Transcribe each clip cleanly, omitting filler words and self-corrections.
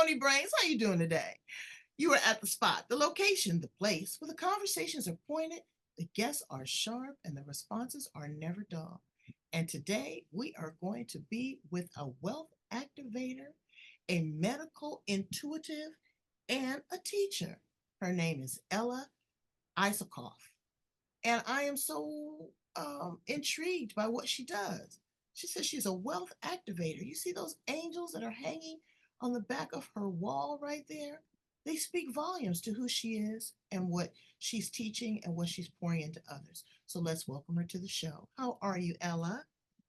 Mahoney Brains. How you doing today? You are at the spot, the location, the place where the conversations are pointed, the guests are sharp, and the responses are never dull. And today we are going to be with a wealth activator, a medical intuitive, and a teacher. Her name is Ella Isakov. And I am so intrigued by what she does. She says she's a wealth activator. You see those angels that are hanging on the back of her wall right there? They speak volumes to who she is and what she's teaching and what she's pouring into others. So let's welcome her to the show. How are you, Ella?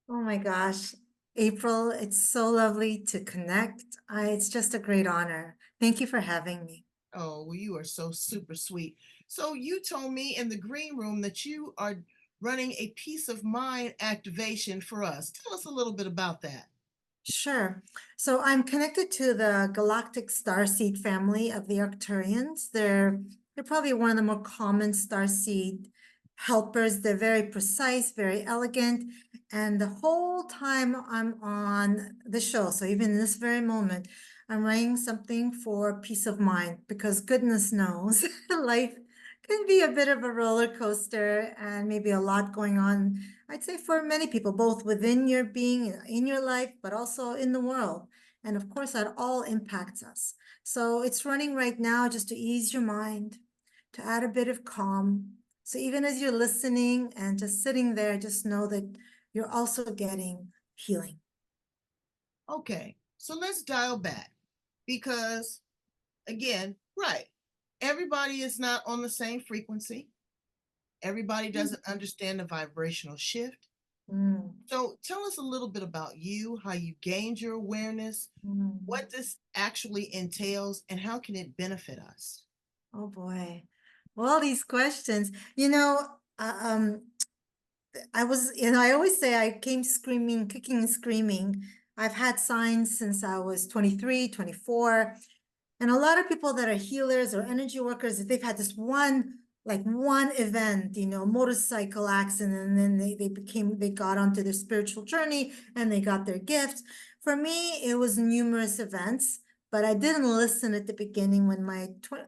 Oh my gosh, April, it's so lovely to connect. It's just a great honor. Thank you for having me. Oh, well, you are so super sweet. So you told me in the green room that you are running a peace of mind activation for us. Tell us a little bit about that. Sure. So I'm connected to the galactic starseed family of the Arcturians. They're probably one of the more common starseed helpers. They're very precise, very elegant. And the whole time I'm on the show, so even in this very moment, I'm writing something for peace of mind because goodness knows life can be a bit of a roller coaster and maybe a lot going on. I'd say for many people, both within your being, in your life, but also in the world. And of course, that all impacts us. So it's running right now just to ease your mind, to add a bit of calm. So even as you're listening and just sitting there, just know that you're also getting healing. Okay, so let's dial back because, again, right, everybody is not on the same frequency. Everybody doesn't understand the vibrational shift. Mm, So tell us a little bit about you, how you gained your awareness, mm. what this actually entails, and how can it benefit us? Oh boy. Well, all these questions, uh, um, I always say I came screaming, kicking and screaming. I've had signs since I was 23, 24. And a lot of people that are healers or energy workers, they've had this one event, motorcycle accident, and then they got onto their spiritual journey and they got their gifts. For me, it was numerous events, but I didn't listen at the beginning when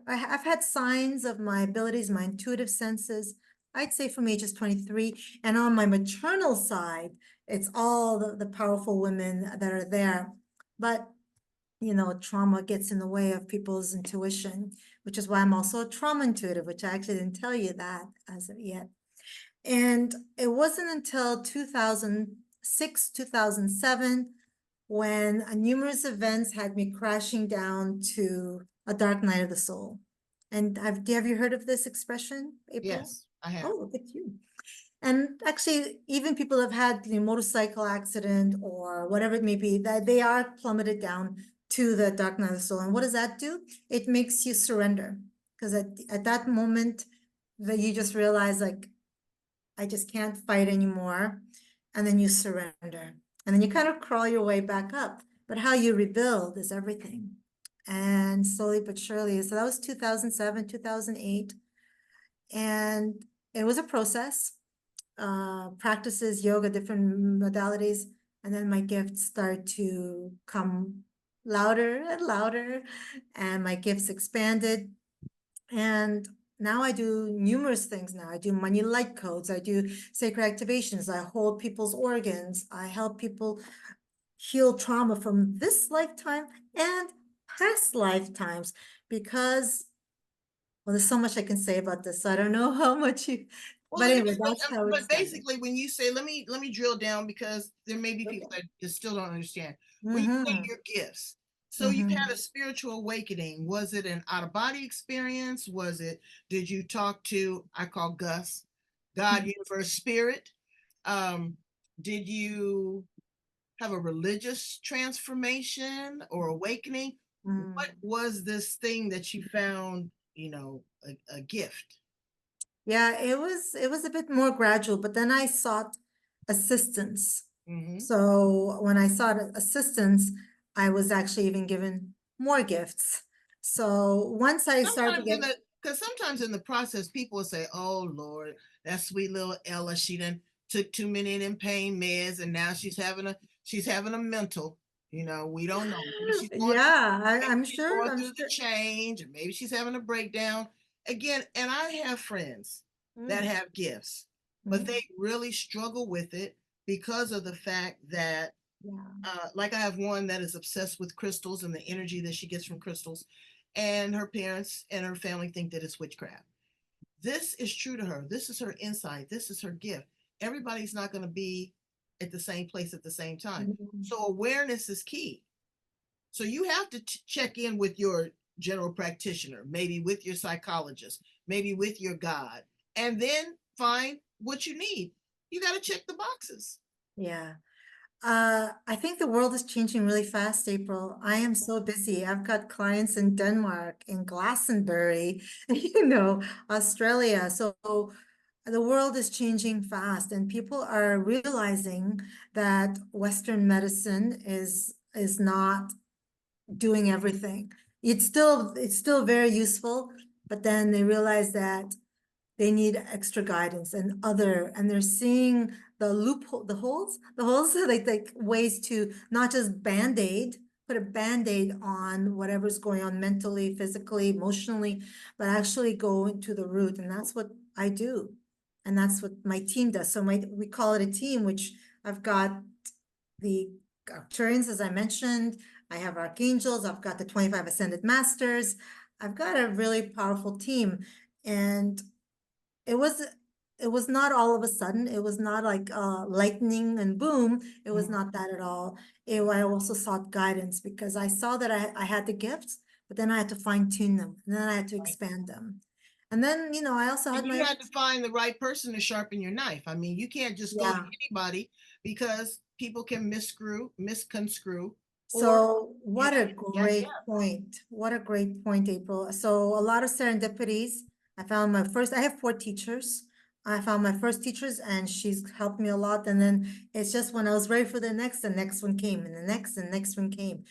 I've had signs of my abilities, my intuitive senses. I'd say from ages 23. And on my maternal side, it's all the powerful women that are there. But trauma gets in the way of people's intuition, which is why I'm also a trauma intuitive, which I actually didn't tell you that as of yet. And it wasn't until 2006, 2007, when numerous events had me crashing down to a dark night of the soul. And have you heard of this expression, April? Yes, I have. Oh, look at you. And actually, even people have had motorcycle accident or whatever it may be, that they are plummeted down to the dark night of the soul. And what does that do? It makes you surrender. Because at that moment that you just realize, like, I just can't fight anymore. And then you surrender. And then you kind of crawl your way back up. But how you rebuild is everything. And slowly but surely. So that was 2007, 2008. And it was a process, practices, yoga, different modalities. And then my gifts start to come louder and louder, and my gifts expanded. And now I do numerous things now. I do money light codes. I do sacred activations. I hold people's organs. I help people heal trauma from this lifetime and past lifetimes because, well, there's so much I can say about this. So I don't know how much Well, but it anyway, is, that's how it but started. basically, when you say, let me drill down because there may be people Okay. that just still don't understand. When you say Mm-hmm. your gifts, so you've Mm-hmm. had a spiritual awakening. Was it an out of body experience? Did you talk to, I call Gus, God, universe, spirit? Um, did you have a religious transformation or awakening? What Mm. was this thing that you found, a gift? Yeah, it was a bit more gradual, but then I sought assistance. Mm-hmm. So when I sought assistance, I was actually even given more gifts. So once I started to Sometimes get, because sometimes in the process, people will say, "Oh Lord, that sweet little Ella, she done took too many of them pain meds, and now she's having a mental." You know, we don't know. Maybe she's going through, Yeah, maybe I'm she's sure. going I'm through the sure. change, or maybe she's having a breakdown. Again, and I have friends that Mm, have gifts, but mm, they really struggle with it because of the fact that, yeah. like I have one that is obsessed with crystals and the energy that she gets from crystals, and her parents and her family think that it's witchcraft. This is true to her. This is her insight. This is her gift. Everybody's not going to be at the same place at the same time. Mm. So awareness is key. So you have to check in with your general practitioner, maybe with your psychologist, maybe with your God, and then find what you need. You got to check the boxes. Yeah. I think the world is changing really fast, April. I am so busy. I've got clients in Denmark, in Glastonbury, Australia. So the world is changing fast, and people are realizing that Western medicine is not doing everything. It's still very useful, but then they realize that they need extra guidance and they're seeing the loophole, the holes, like ways to not just band-aid, put a band-aid on whatever's going on mentally, physically, emotionally, but actually go into the root. And that's what I do. And that's what my team does. So we call it a team, which I've got the Arcturians, as I mentioned. I have archangels. I've got the 25 ascended masters. I've got a really powerful team. And it was it was not all of a sudden. It was not like lightning and boom. It was Mhm. not that at all. I also sought guidance because I saw that I had the gifts, but then I had to fine tune them, and then I had to Right. expand them. And then, I also And had you my, had to find the right person to sharpen your knife. I mean, you can't just go to yeah. anybody because people can misconstrue, or So you what know, a yeah, great point. What a great point, April. So a lot of serendipities. I have 4 teachers. I found my first teachers and she's helped me a lot. And then it's just when I was ready for the next one came, and the next one came.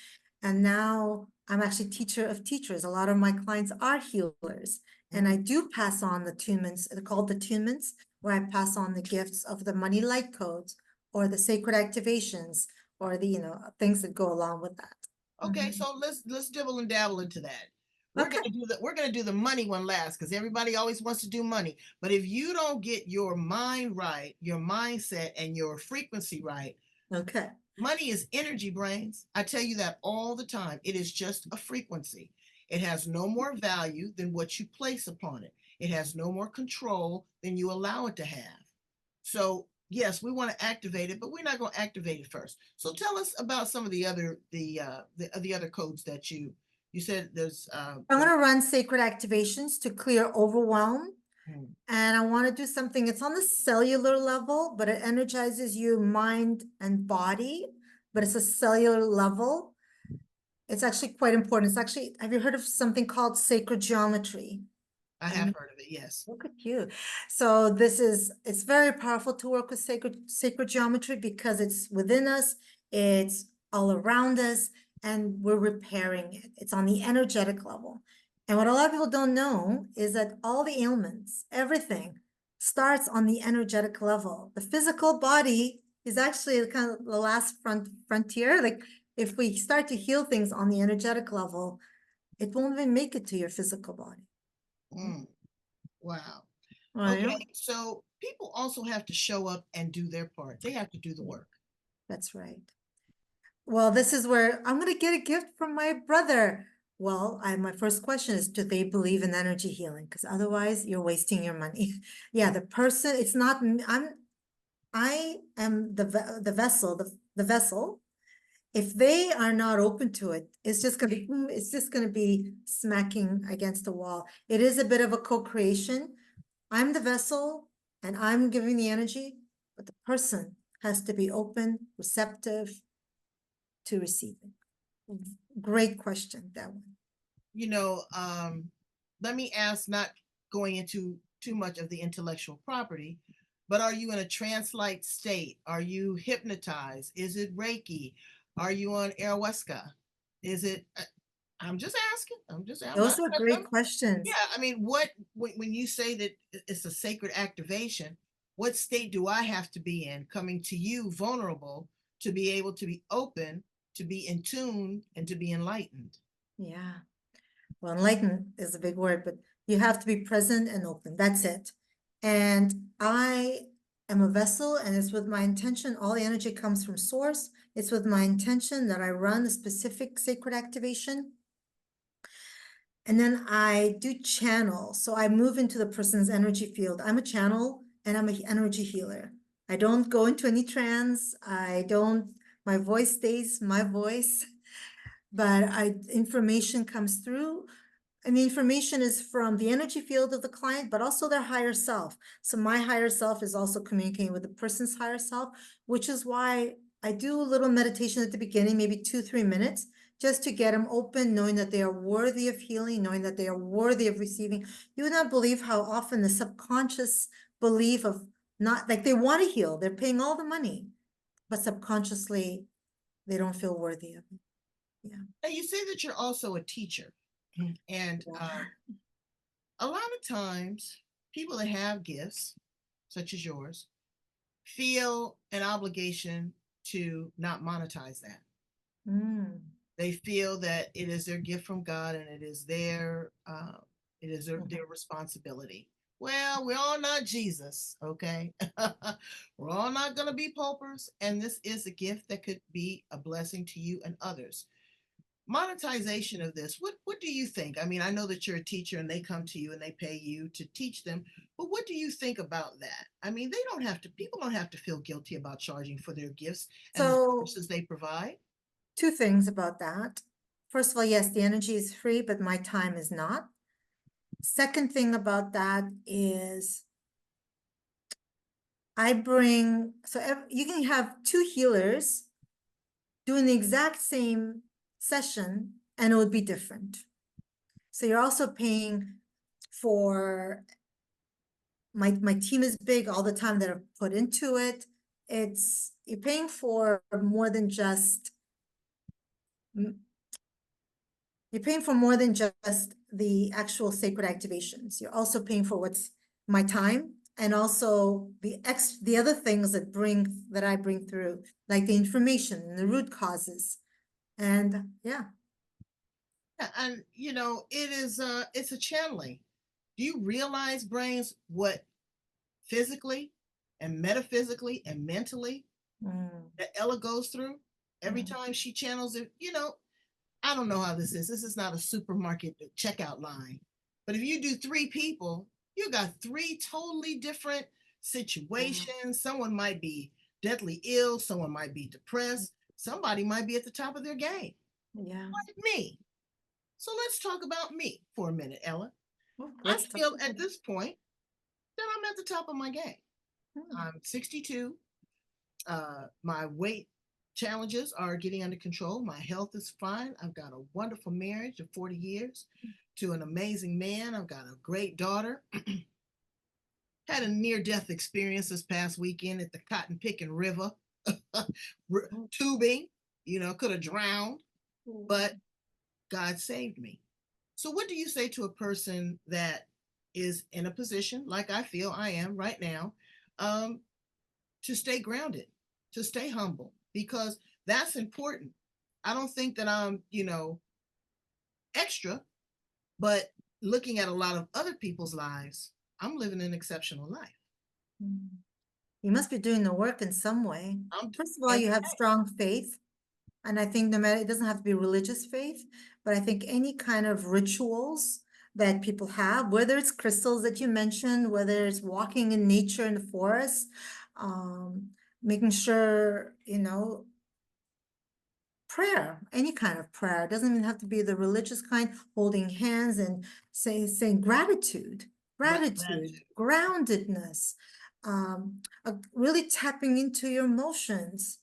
And now I'm actually teacher of teachers. A lot of my clients are healers. And mm, I do pass on the attunements, they're called the attunements, where I pass on the gifts of the money light codes or the sacred activations or the things that go along with that. okay. Mhm. So let's dibble and dabble into that. Okay. We're gonna do the money one last because everybody always wants to do money. But if you don't get your mind right, your mindset and your frequency right, Okay. money is energy, brains. I tell you that all the time. It is just a frequency. It has no more value than what you place upon it. It has no more control than you allow it to have. So yes, we want to activate it, but we're not going to activate it first. So tell us about some of the other codes that you said there's I'm going to run sacred activations to clear overwhelm. hmm, And I want to do something, it's on the cellular level, but it energizes your mind and body, but it's a cellular level. It's actually quite important. Have you heard of something called sacred geometry? I I have mean, heard of it. Yes. look at you. So it's very powerful to work with sacred geometry because it's within us, it's all around us, and we're repairing it. It's on the energetic level. And what a lot of people don't know is that all the ailments, everything starts on the energetic level. The physical body is actually kind of the last frontier. Like if we start to heal things on the energetic level, it won't even make it to your physical body. Mm, wow. Well, Okay. So people also have to show up and do their part. They have to do the work. that's right. Well, this is where I'm going to get a gift from my brother. Well, my first question is, do they believe in energy healing? Because otherwise you're wasting your money. Yeah, the person, it's not, I am the vessel, the vessel. If they are not open to it, it's just going to be smacking against the wall. It is a bit of a co-creation. I'm the vessel and I'm giving the energy, but the person has to be open, receptive to receiving. Great question, that one. You know, let me ask, not going into too much of the intellectual property, but are you in a trance-like state? Are you hypnotized? Is it Reiki? Are you on ayahuasca? Is it? I'm just asking. I'm not. Those are great Yeah, questions. I mean, when you say that it's a sacred activation, what state do I have to be in coming to you vulnerable to be able to be open to be in tune and to be enlightened. Yeah. Well, enlightened is a big word, but you have to be present and open. That's it. And I am a vessel, and it's with my intention. All the energy comes from source. It's with my intention that I run a specific sacred activation. And then I do channel. So I move into the person's energy field. I'm a channel and I'm an energy healer. I don't go into any trance. My voice stays my voice, but information comes through. And the information is from the energy field of the client, but also their higher self. So my higher self is also communicating with the person's higher self, which is why I do a little meditation at the beginning, maybe 2-3 minutes, just to get them open, knowing that they are worthy of healing, knowing that they are worthy of receiving. You would not believe how often the subconscious belief of not like they want to heal, they're paying all the money, but subconsciously they don't feel worthy of it. Yeah. Now, you say that you're also a teacher. And Yeah. a lot of times, people that have gifts, such as yours, feel an obligation to not monetize that. Mm. They feel that it is their gift from God and it is their responsibility. Well, we're all not Jesus, okay? We're all not going to be paupers, and this is a gift that could be a blessing to you and others. Monetization of this, what do you think? I mean, I know that you're a teacher and they come to you and they pay you to teach them, but what do you think about that? I mean, people don't have to feel guilty about charging for their gifts and the So services they provide. two things about that. First of all, yes, the energy is free, but my time is not. Second thing about that is you can have two healers doing the exact same session and it would be different. So you're also paying for my team is big, all the time that I've put into it. You're paying for more than just you're paying for more than just the actual sacred activations. You're also paying for what's my time and also the other things that I bring through, like the information and the root causes. And yeah. And it's a channeling. Do you realize, brains, what physically and metaphysically and mentally that Ella goes through every time she channels it? I don't know how this is. This is not a supermarket checkout line. But if you do three people, you got three totally different situations. Someone might be deathly ill, someone might be depressed, somebody might be at the top of their game. Yeah. Like me. So let's talk about me for a minute, Ella. I Let's talk feel about at this point that I'm at the top of my game. I'm 62. My weight challenges are getting under control. My health is fine. I've got a wonderful marriage of 40 years to an amazing man. I've got a great daughter. Had a near death experience this past weekend at the Cotton Picking River, tubing, could have drowned, but God saved me. So, what do you say to a person that is in a position like I feel I am right now, um, to stay grounded, to stay humble, because that's important. I don't think that I'm, extra, but looking at a lot of other people's lives, I'm living an exceptional life. You must be doing the work in some way. First of all, you have strong faith. And I think no matter, it doesn't have to be religious faith, but I think any kind of rituals that people have, whether it's crystals that you mentioned, whether it's walking in nature in the forest, making sure, prayer, any kind of prayer, it doesn't even have to be the religious kind, holding hands and saying gratitude, groundedness, really tapping into your emotions.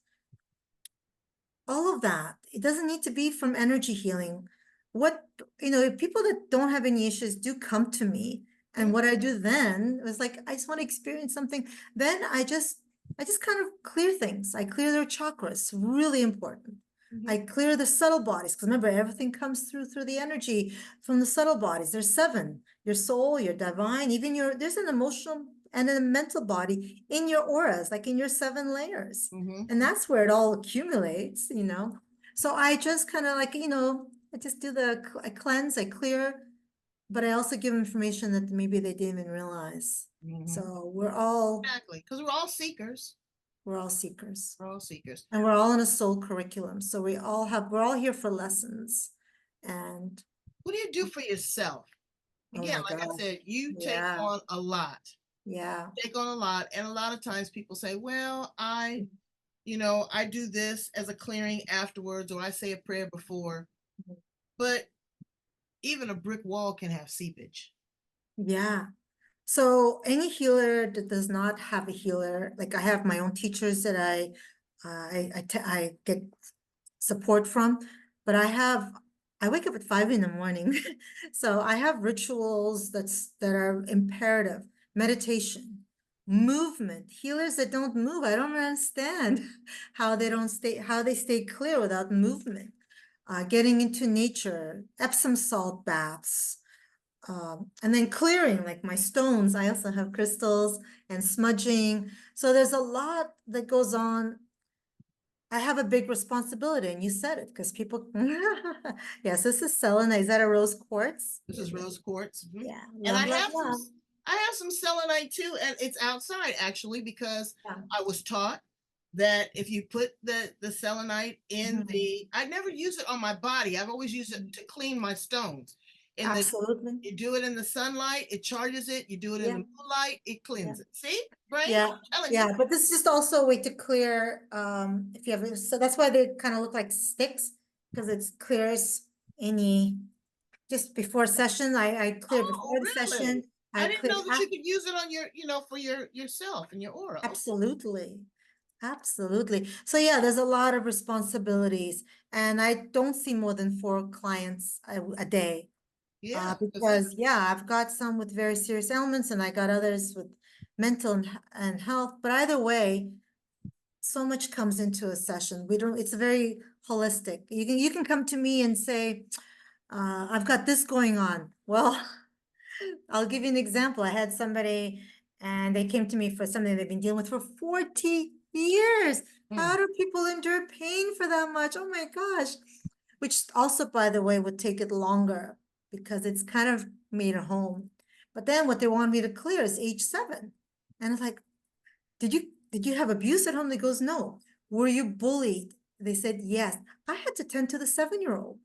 All of that. It doesn't need to be from energy healing. People that don't have any issues do come to me. And what I do then was like, I just want to experience something. Then I just kind of clear things. I clear their chakras, really important. I clear the subtle bodies, because remember, everything comes through the energy from the subtle bodies. There's 7, your soul, your divine, even there's an emotional and a mental body in your auras, like in your 7 layers. And that's where it all accumulates, So I just kind of like, I just do I cleanse, I clear, but I also give information that maybe they didn't even realize. Mhm. So Exactly, because we're all seekers. we're all seekers. We're all seekers. And we're all in a soul curriculum. So we're all here for lessons. And What do you do for yourself? oh Again, my like I God. said, you take Yeah. on a lot. Yeah. Take on a lot, and a lot of times people say, "Well, I do this as a clearing afterwards, or I say a prayer before." But even a brick wall can have seepage. Yeah. So any healer that does not have a healer, like I have my own teachers that I get support from, but I wake up at 5 in the morning. So I have rituals that are imperative. Meditation, movement, healers that don't move. I don't understand how they stay clear without movement. Getting into nature, Epsom salt baths, and then clearing like my stones. I also have crystals and smudging. So there's a lot that goes on. I have a big responsibility, and you said it because people. Yes, this is selenite. Is that a rose quartz? This is rose quartz. Mhm. Yeah, And love, love, love. I have some selenite too, and it's outside actually because Yeah. I was taught that if you put the selenite in Mhm. I never use it on my body. I've always used it to clean my stones. In the Absolutely. You do it in the sunlight, it charges it. You do it in Yeah, the moonlight, it yeah, cleans it. See, brain, yeah, I'm telling you. yeah. But this is just also a way to clear. If you have, so that's why they kind of look like sticks because it clears any. Just before session, I clear Oh, before the really? session. I I didn't clear know that you could use it on for yourself and your aura. Okay. absolutely. Absolutely. So yeah, there's a lot of responsibilities, and I don't see more than 4 clients a day. Yeah, because Because yeah, I've got some with very serious ailments, and I got others with mental and health. But either way, so much comes into a session. We don't. It's very holistic. You can come to me and say, I've got this going on. Well, I'll give you an example. I had somebody and they came to me for something they've been dealing with for 40 years. How do people endure pain for that much? Oh my gosh. Which also, by the way, would take it longer because it's kind of made a home. But then what they want me to clear is age 7. And it's like, did you have abuse at home? They goes, no. Were you bullied? They said, yes. I had to tend to the 7-year-old.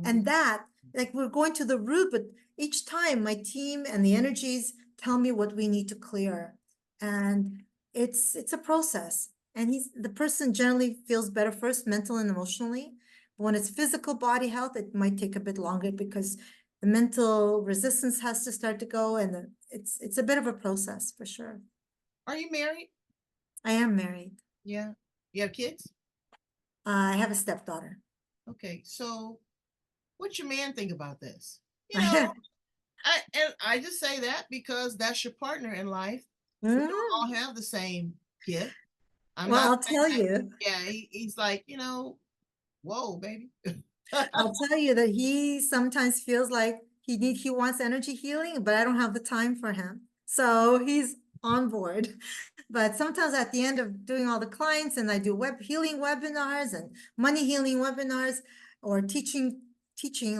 And that, like, we're going to the root, but each time my team and the energies tell me what we need to clear. And it's a process. And the person generally feels better first, mental and emotionally. But when it's physical body health, it might take a bit longer because the mental resistance has to start to go, and it's a bit of a process for sure. Are you married? I am married. Yeah. You have kids? I have a stepdaughter. Okay. So what's your man think about this? You know, I just say that because that's your partner in life. We don't Mhm. all have the same gift. I'm Well, not I'll saying tell that. you. Yeah, he's like, whoa, baby. I'll tell you that he sometimes feels like he wants energy healing, but I don't have the time for him. So he's on board. But sometimes at the end of doing all the clients, and I do web healing webinars and money healing webinars, or teaching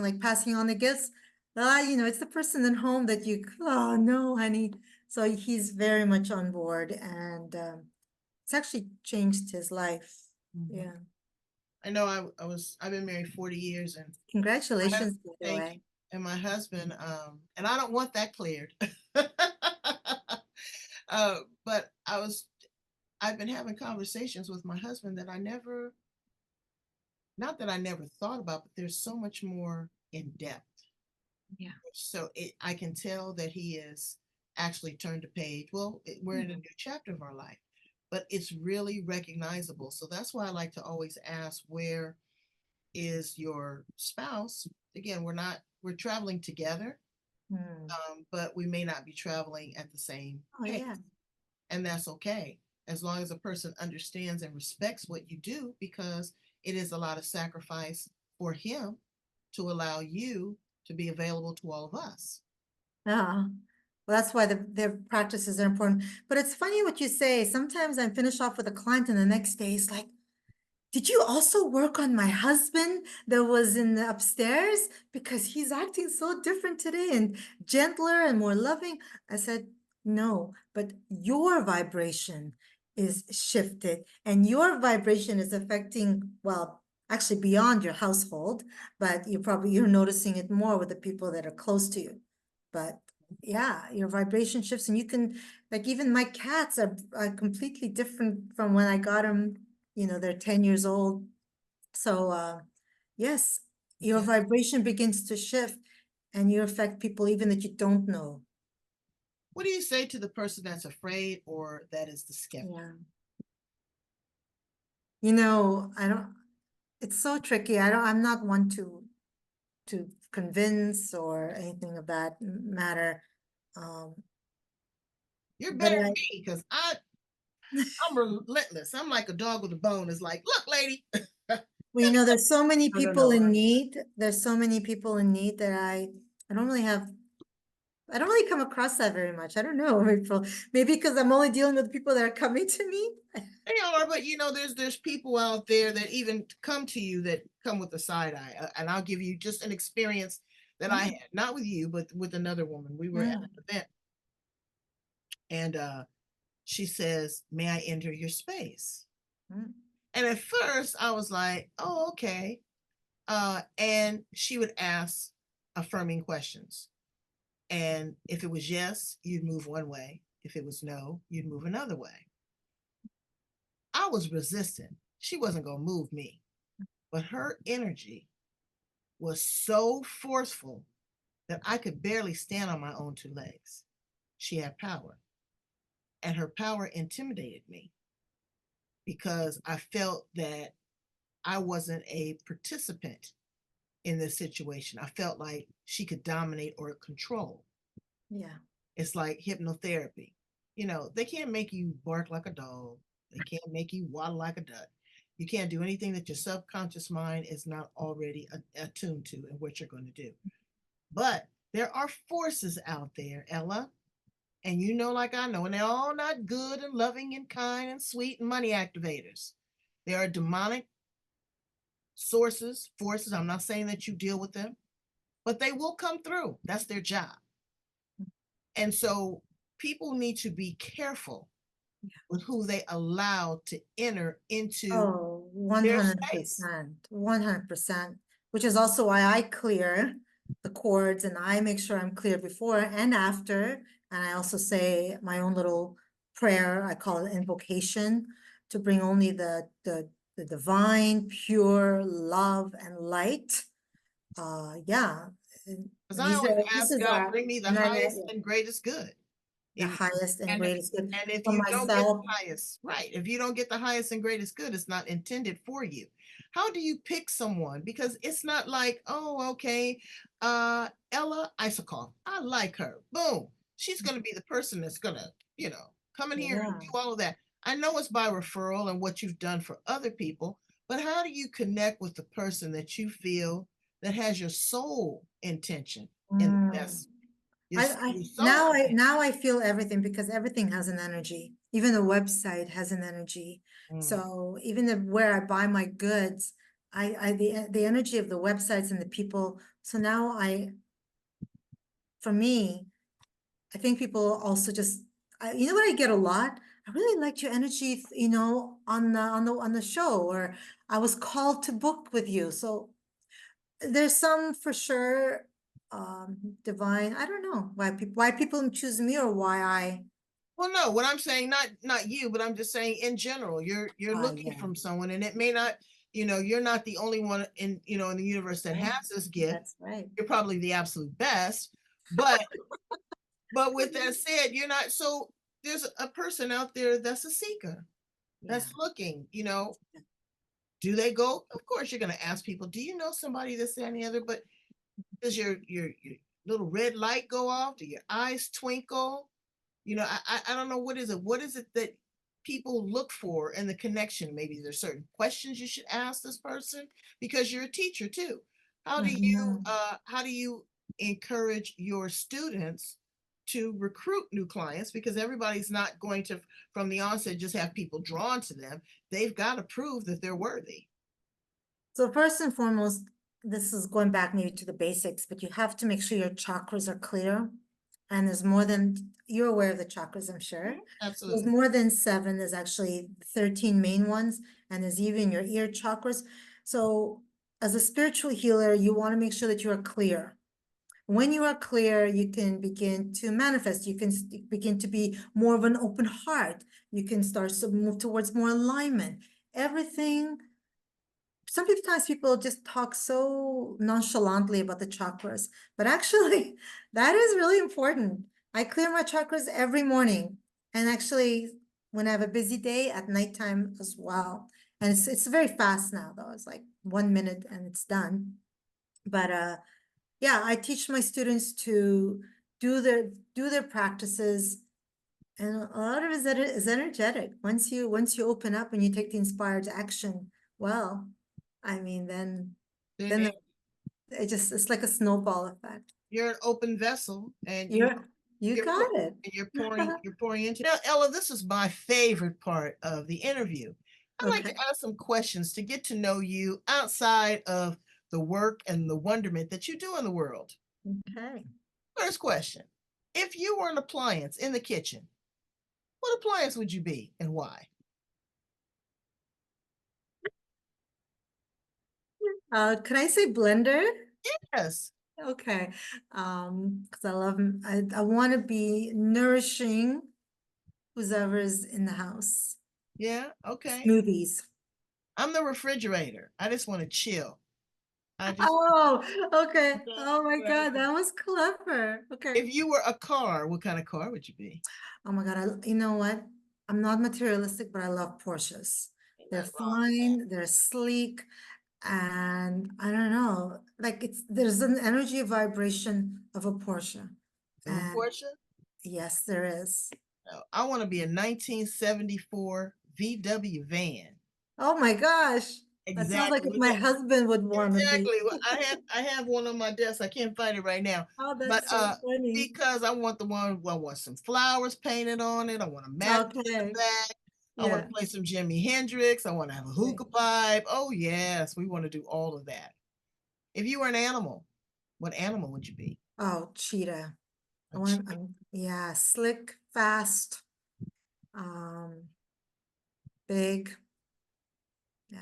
like passing on the gifts, it's the person at home that oh no, honey. So he's very much on board, and it's actually changed his life. Mhm. Yeah. I know I've been married 40 years and Congratulations, by the thank you. way. And my husband, and I don't want that cleared. But I've been having conversations with my husband that not that I never thought about, but there's so much more in depth. Yeah. So I can tell that he is actually turned a page. Well, we're in a new chapter of our life, but it's really recognizable. So that's why I like to always ask, where is your spouse? Again, we're traveling together, Hmm. but we may not be traveling at the same Oh, pace. yeah. And that's okay, as long as a person understands and respects what you do, because it is a lot of sacrifice for him to allow you to be available to all of us. Yeah. Well, that's why their practices are important. But it's funny what you say. Sometimes I finish off with a client and the next day it's like, did you also work on my husband that was in the upstairs? Because he's acting so different today and gentler and more loving. I said, no, but your vibration is shifted and your vibration is affecting, well, actually beyond your household, but you're noticing it more with the people that are close to you. But yeah, your vibration shifts and you can, like, even my cats are completely different from when I got them, they're 10 years old. So yes, your Yeah. vibration begins to shift and you affect people even that you don't know. What do you say to the person that's afraid or that is the skeptic? Yeah. I don't, it's so tricky. I'm not one to convince or anything of that matter. Um, You're but better than me because I'm relentless. I'm like a dog with a bone. It's like, look, lady. well, there's so many I don't know. people in need. There's so many people in need that I don't really have I don't really come across that very much. I don't know, maybe because I'm only dealing with people that are coming to me. They are, but there's people out there that even come to you that come with a side eye. And I'll give you just an experience that I Mm, had, not with you, but with another woman. We were at mm, an event, and she says, "May I enter your space?" mm. And at first, I was like, "Oh, okay." And she would ask affirming questions. And if it was yes, you'd move one way. If it was no, you'd move another way. I was resistant. She wasn't going to move me, but her energy was so forceful that I could barely stand on my own two legs. She had power, and her power intimidated me because I felt that I wasn't a participant in this situation. I felt like she could dominate or control. Yeah. It's like hypnotherapy. They can't make you bark like a dog. They can't make you waddle like a duck. You can't do anything that your subconscious mind is not already attuned to and what you're going to do. But there are forces out there, Ella, and like I know, and they're all not good and loving and kind and sweet and money activators. There are demonic sources, forces. I'm not saying that you deal with them, but they will come through. That's their job. And so people need to be careful with who they allow to enter into Oh, their space. 100%, 100%, which is also why I clear the cords and I make sure I'm clear before and after. And I also say my own little prayer, I call it invocation, to bring only the divine, pure love and light. Yeah. Because I These always are, this ask is God, our, bring me the and then highest and greatest good. the If highest and and greatest good and if for you don't get the myself. highest, right? If you don't get the highest and greatest good, it's not intended for you. How do you pick someone? Because it's not like, oh, okay, Ella Isakov, I like her. Boom, she's going to be the person that's going to, come in here and Yeah. do all of that. I know it's by referral and what you've done for other people, but how do you connect with the person that you feel that has your soul intention in the Mm. best, your soul Now intention? I feel everything because everything has an energy. Even the website has an energy. Mm. So even where I buy my goods, the energy of the websites and the people. So now for me, I think people also just, you know what I get a lot? I really liked your energy, on the show, or I was called to book with you. So there's some for sure, divine. I don't know why people choose me or why I. Well, no, what I'm saying, not you, but I'm just saying in general, you're looking Yeah, from someone, and it may not, you're not the only one in the universe that right. has this gift. That's right. You're probably the absolute best, but with that said, you're not. So there's a person out there that's a seeker, Yeah. that's looking. Do they go? Of course, you're going to ask people, do you know somebody this, that, and the other? But does your little red light go off? Do your eyes twinkle? I don't know, what is it that people look for in the connection? Maybe there's certain questions you should ask this person because you're a teacher too. How do you Mhm. how do you encourage your students to recruit new clients, because everybody's not going to, from the onset, just have people drawn to them. They've got to prove that they're worthy. So first and foremost, this is going back maybe to the basics, but you have to make sure your chakras are clear. And there's more than, you're aware of the chakras, I'm sure. Absolutely. There's more than 7. There's actually 13 main ones, and there's even your ear chakras. So as a spiritual healer, you want to make sure that you are clear. When you are clear, you can begin to manifest. You can begin to be more of an open heart. You can start to move towards more alignment. Everything. Sometimes people just talk so nonchalantly about the chakras, but actually, that is really important. I clear my chakras every morning, and actually, when I have a busy day, at nighttime as well. And it's very fast now, though. It's like 1 minute and it's done. But yeah, I teach my students to do their practices, and a lot of it is energetic. Once you open up and you take the inspired action, well, I mean, then it's like a snowball effect. You're an open vessel, and You you're got it. you're pouring into. Now, Ella, this is my favorite part of the interview. I like to Okay. ask some questions to get to know you outside of the work and the wonderment that you do in the world. Okay. First question: if you were an appliance in the kitchen, what appliance would you be and why? Can I say blender? Yes. Okay. Because I want to be nourishing whoever's in the house. Yeah. Okay. Smoothies. I'm the refrigerator. I just want to chill. I just. Oh, okay. Okay, Oh my right. God, that was clever. Okay. If you were a car, what kind of car would you be? Oh my God, you know what? I'm not materialistic, but I love Porsches. Ain't They're nothing wrong with that. fine, they're sleek, and I don't know, like there's an energy vibration of a Porsche. Of a And Porsche? yes, there is. No, I want to be a 1974 VW van. Oh my gosh. That sounds like Exactly. if my husband would want to be. Exactly. Well, I have one on my desk. I can't find it right now. Oh, But that's so funny. because I want the one, well, I want some flowers painted on it. I want a mattress in the Okay. back. I want Yeah. to play some Jimi Hendrix. I want to have a Yeah. hookah pipe. Oh yes, we want to do all of that. If you were an animal, what animal would you be? Oh, cheetah. A cheetah. Yeah, slick, fast, um, big. Yeah.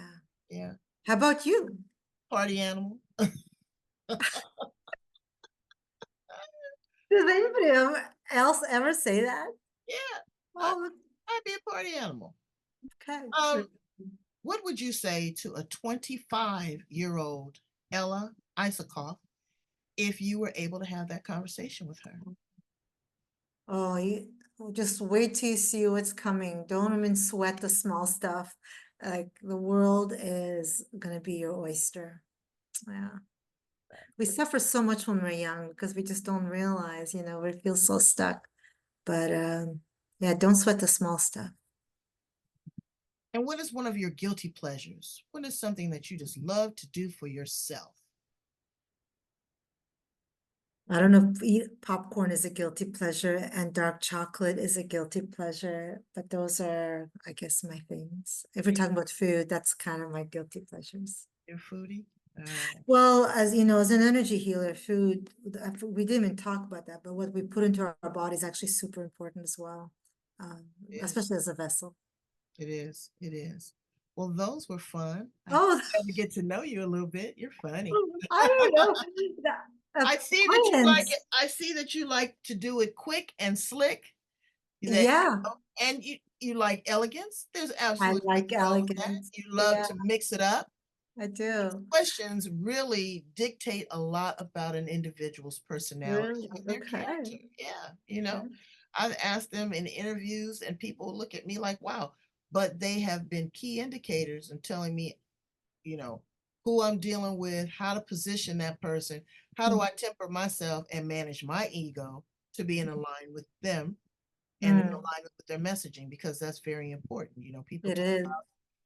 Yeah. How about you? Party animal. Does anybody else ever say that? Yeah. I, Oh, I'd be a party animal. okay. Um, what would you say to a 25-year-old Ella Isakov if you were able to have that conversation with her? Oh, just wait till you see what's coming. Don't even sweat the small stuff. Like the world is gonna be your oyster. Yeah. We suffer so much when we're young because we just don't realize, we feel so stuck. But yeah, don't sweat the small stuff. And what is one of your guilty pleasures? What is something that you just love to do for yourself? I don't know if popcorn is a guilty pleasure and dark chocolate is a guilty pleasure, but those are, I guess, my things. If we're talking about food, that's kind of my guilty pleasures. You're a foodie? Well, as you know, as an energy healer, food, we didn't even talk about that, but what we put into our body is actually super important as well, especially as a vessel. It is. It is. Well, those were fun. I Oh, got to get to know you a little bit. You're funny. I don't know. I see that you like Appliance. it. I see that you like to do it quick and slick. That Yeah, and you like elegance. There's I absolutely like nothing wrong with that. elegance. You love Yeah, to mix it up. I do. Questions really dictate a lot about an individual's personality Really? and their Okay. character. Yeah, Okay. I've asked them in interviews, and people look at me like, wow, but they have been key indicators in telling me, you know, who I'm dealing with, how to position that person, how do I temper myself and manage my ego to be in line with them and in Mm, alignment with their messaging, because that's very important. People it talk is.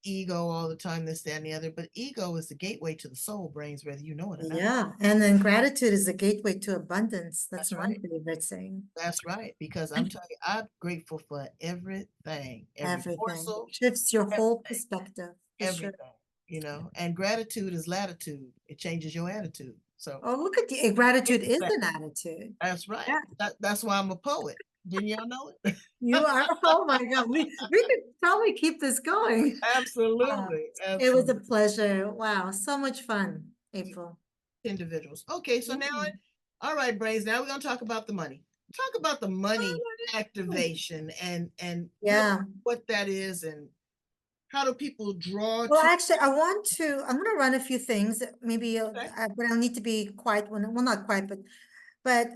ego all the time, this, that, and the other. But ego is the gateway to the soul, brains, whether you know it or not. Yeah, and then gratitude is a gateway to abundance. That's That's my right. favorite saying. That's right. Because I'm telling you, I'm grateful for everything, every Everything morsel, shifts your whole everything, perspective for sure. everything. You know, and gratitude is latitude. It changes your attitude. So Oh, look at you. Gratitude is an attitude. that's right. Yeah, That's why I'm a poet. Didn't y'all know it? you are. Oh my God. We could probably keep this going. Absolutely. It was a Absolutely. pleasure. Wow, so much fun, April. Individuals. Okay, so now, Mm. all right, Brains. Now we're gonna talk about the money. Talk about the money activation and really Yeah. what that is and how do people draw Well, to. actually, I'm going to run a few things. Maybe, Okay. but I'll need to be quiet when, well, not quiet, but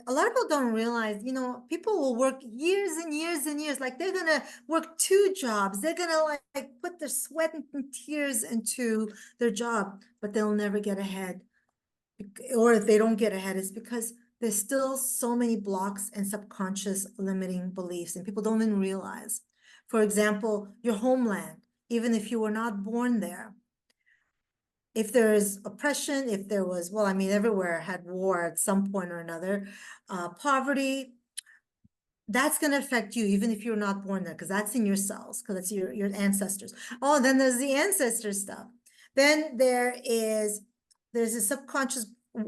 a lot of people don't realize, people will work years and years and years. Like they're gonna work two jobs. They're gonna like put their sweat and tears into their job, but they'll never get ahead. Or if they don't get ahead, it's because there's still so many blocks and subconscious limiting beliefs, and people don't even realize. For example, your homeland, even if you were not born there, if there's oppression, if there was, well, I mean, everywhere had war at some point or another, poverty, that's going to affect you, even if you're not born there, because that's in your cells, because it's your ancestors. Oh, then there's the ancestor stuff. Then there's a subconscious,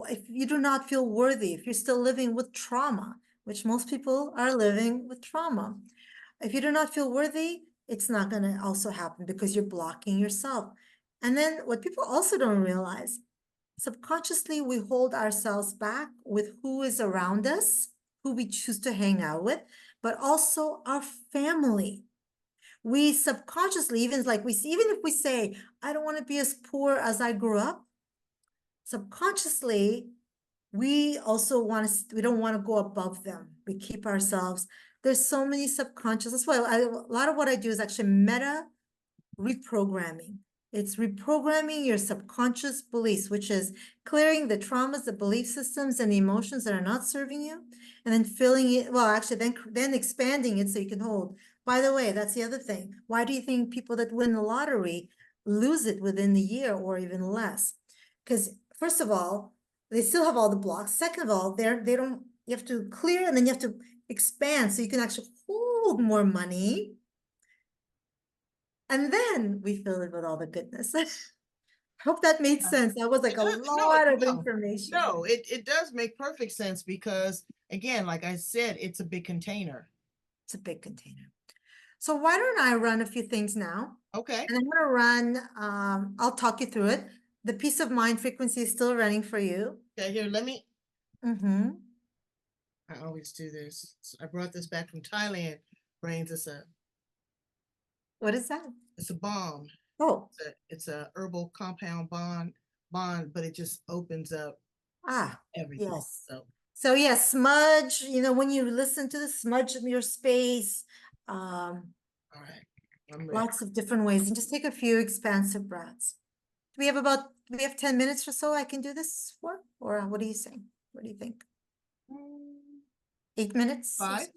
if you do not feel worthy, if you're still living with trauma, which most people are living with trauma. If you do not feel worthy, it's not going to also happen because you're blocking yourself. And then what people also don't realize, subconsciously, we hold ourselves back with who is around us, who we choose to hang out with, but also our family. We subconsciously, even if we say, I don't want to be as poor as I grew up, subconsciously, we don't want to go above them. We keep ourselves. There's so many subconscious. That's why a lot of what I do is actually meta reprogramming. It's reprogramming your subconscious beliefs, which is clearing the traumas, the belief systems, and the emotions that are not serving you, and then filling it, well, actually, then expanding it so you can hold. By the way, that's the other thing. Why do you think people that win the lottery lose it within the year or even less? Because first of all, they still have all the blocks. Second of all, you have to clear and then you have to expand so you can actually hold more money. And then we fill it with all the goodness. Hope that made sense. That was like It a does, no, lot of no, information. no, it does make perfect sense because again, like I said, it's a big container. It's a big container. So why don't I run a few things now? Okay. And I'm going to run, I'll talk you through it. The peace of mind frequency is still running for you. Okay, here, let me, Mm-hmm. I always do this. I brought this back from Thailand. Brains, What is that? it's a bomb. Oh, It's a herbal compound bond, but it just opens up everything. yes. So, So yeah, smudge, when you listen to the smudge in your space, all right, I'm ready. lots of different ways, and just take a few expansive breaths. Do we have 10 minutes or so I can do this for? Or what do you think? What do you think? 8 minutes? 5.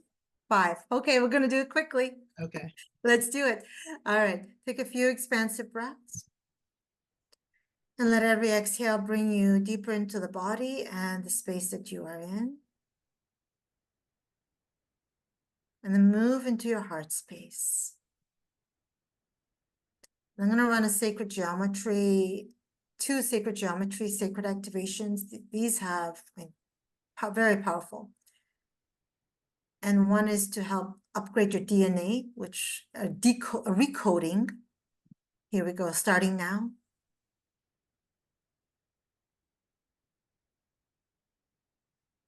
5. Okay, we're gonna do it quickly. Okay. Let's do it. All right, take a few expansive breaths. And let every exhale bring you deeper into the body and the space that you are in. And then move into your heart space. I'm going to run a sacred geometry, 2 sacred geometry, sacred activations. These have very powerful. And one is to help upgrade your DNA, which recoding. Here we go, starting now.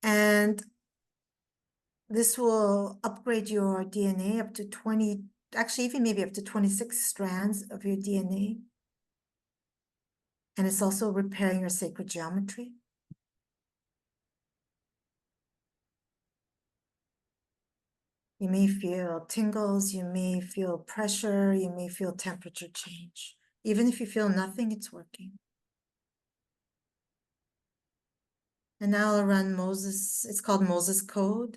And this will upgrade your DNA up to 20, actually even maybe up to 26 strands of your DNA. And it's also repairing your sacred geometry. You may feel tingles, you may feel pressure, you may feel temperature change. Even if you feel nothing, it's working. And now I'll run Moses, it's called Moses Code.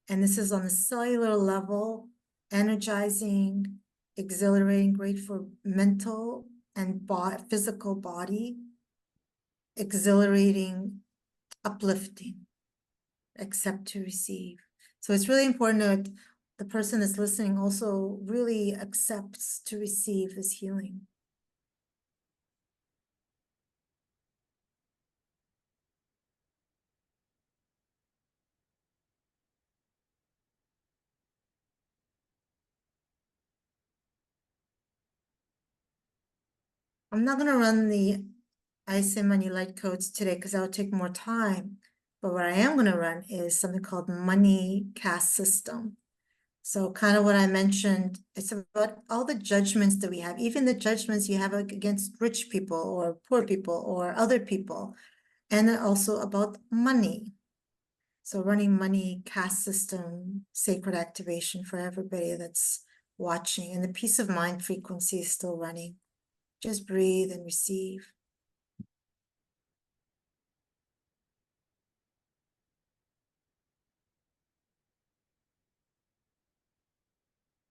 And this is on the cellular level, energizing exhilarating, great for mental and physical body, exhilarating, uplifting, accept to receive. So it's really important that the person that's listening also really accepts to receive this healing. I'm not gonna run the ice and money light codes today because that would take more time. But what I am gonna run is something called money caste system. So kind of what I mentioned, it's about all the judgments that we have, even the judgments you have against rich people or poor people or other people, and then also about money. So running money caste system, sacred activation for everybody that's watching, and the peace of mind frequency is still running. Just breathe and receive.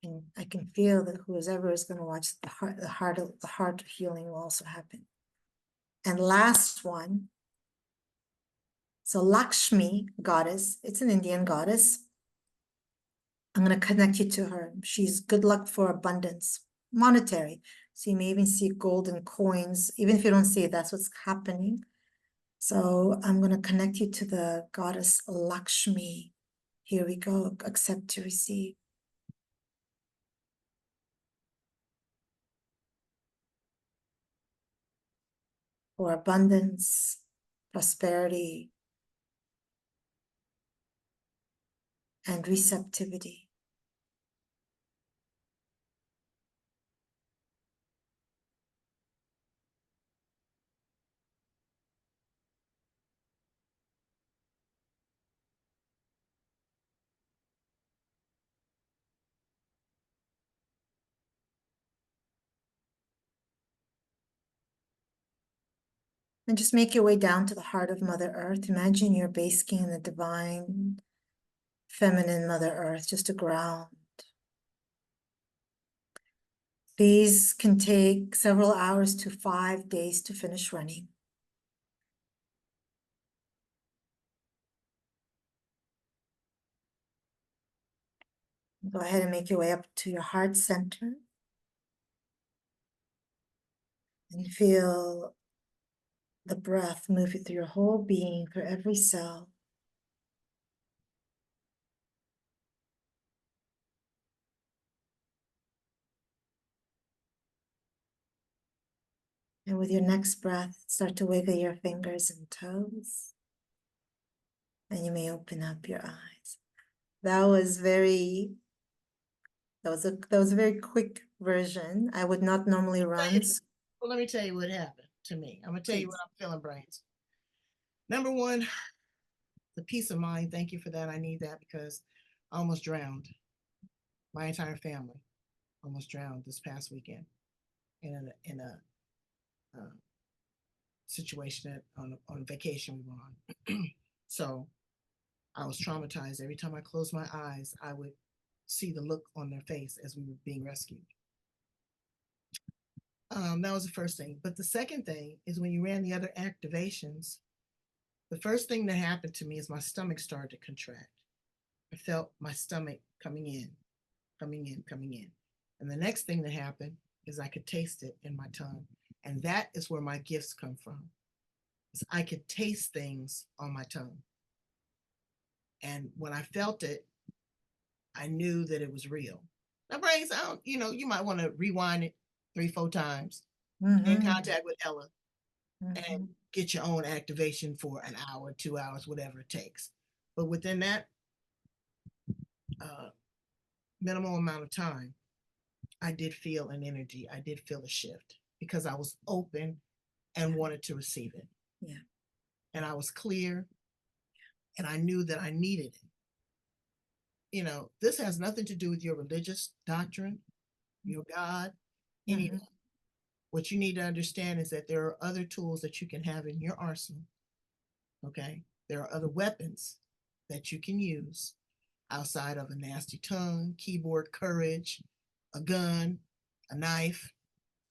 And I can feel that whoever is going to watch the heart healing will also happen. And last one. So Lakshmi, goddess, it's an Indian goddess. I'm going to connect you to her. She's good luck for abundance, monetary. So you may even see golden coins, even if you don't see it, that's what's happening. So I'm going to connect you to the goddess Lakshmi. Here we go. Accept to receive. For abundance, prosperity, and receptivity. And just make your way down to the heart of Mother Earth. Imagine you're basking in the divine feminine Mother Earth, just to ground. These can take several hours to 5 days to finish running. Go ahead and make your way up to your heart center. And feel the breath move through your whole being, through every cell. And with your next breath, start to wiggle your fingers and toes. And you may open up your eyes. That was a very quick version. I would not normally run. Well, let me tell you what happened to me. I'm gonna tell you what I'm feeling, brains. Number one, the peace of mind. Thank you for that. I need that because I almost drowned. My entire family almost drowned this past weekend in a situation on vacation we were on. So I was traumatized. Every time I closed my eyes, I would see the look on their face as we were being rescued. That was the first thing. But the second thing is when you ran the other activations, the first thing that happened to me is my stomach started to contract. I felt my stomach coming in, coming in, coming in. And the next thing that happened is I could taste it in my tongue. And that is where my gifts come from. Is I could taste things on my tongue. And when I felt it, I knew that it was real. Now, brains, I don't, you might want to rewind it 3-4 times, in contact with Ella, and get your own activation for an hour, 2 hours, whatever it takes. But within that minimal amount of time, I did feel an energy. I did feel a shift because I was open and wanted to receive it. Yeah. And I was clear and I knew that I needed it. This has nothing to do with your religious doctrine, your God, any of that. What you need to understand is that there are other tools that you can have in your arsenal. Okay. There are other weapons that you can use outside of a nasty tongue, keyboard courage, a gun, a knife,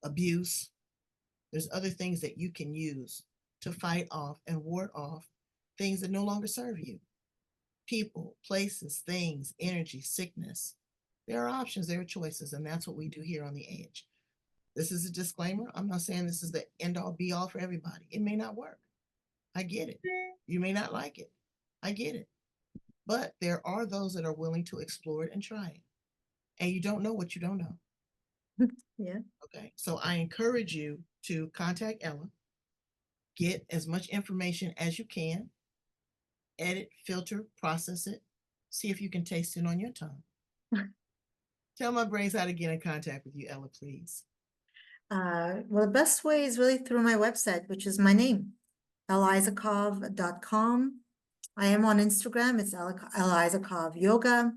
abuse. There's other things that you can use to fight off and ward off things that no longer serve you. People, places, things, energy, sickness. There are options, there are choices, and that's what we do here on the Edge. This is a disclaimer. I'm not saying this is the end all be all for everybody. It may not work. I get it. You may not like it. I get it. But there are those that are willing to explore it and try it. And you don't know what you don't know. Yeah. Okay. So I encourage you to contact Ella, get as much information as you can, edit, filter, process it, see if you can taste it on your tongue. Tell my brains how to get in contact with you, Ella, please. Well, the best way is really through my website, which is my name, Isakov.com. I am on Instagram. It's Isakov Yoga.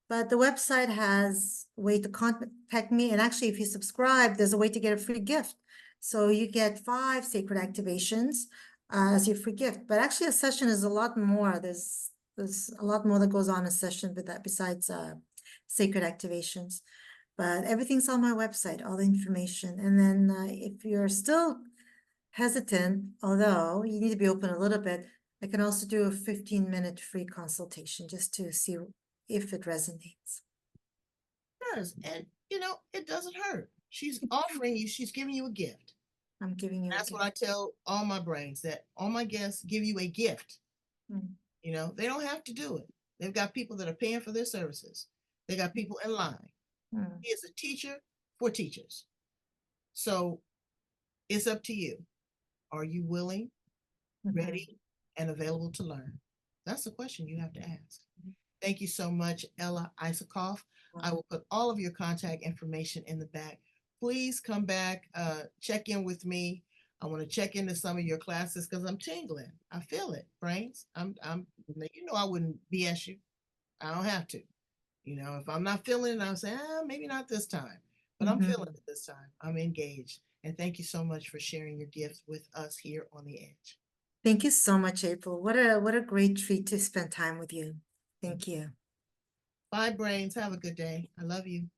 But the website has a way to contact me. And actually, if you subscribe, there's a way to get a free gift. So you get 5 sacred activations as your free gift. But actually, a session is a lot more. There's a lot more that goes on a session with that besides sacred activations. But everything's on my website, all the information. And then if you're still hesitant, although you need to be open a little bit, I can also do a 15-minute free consultation just to see if it resonates. It does. And, it doesn't hurt. She's offering you, she's giving you a gift. I'm giving you That's what I tell all my brains, that all my guests give you a gift. They don't have to do it. They've got people that are paying for their services. They got people in line. He is a teacher for teachers. So it's up to you. Are you willing, ready, and available to learn? That's the question you have to ask. Thank you so much, Ella Isakov. I will put all of your contact information in the back. Please come back, check in with me. I want to check into some of your classes because I'm tingling. I feel it, brains. I wouldn't BS you. I don't have to. If I'm not feeling it, I'll say, maybe not this time. But I'm feeling it this time. I'm engaged. And thank you so much for sharing your gifts with us here on the Edge. Thank you so much, April. What a great treat to spend time with you. Thank you. Bye, brains. Have a good day. I love you.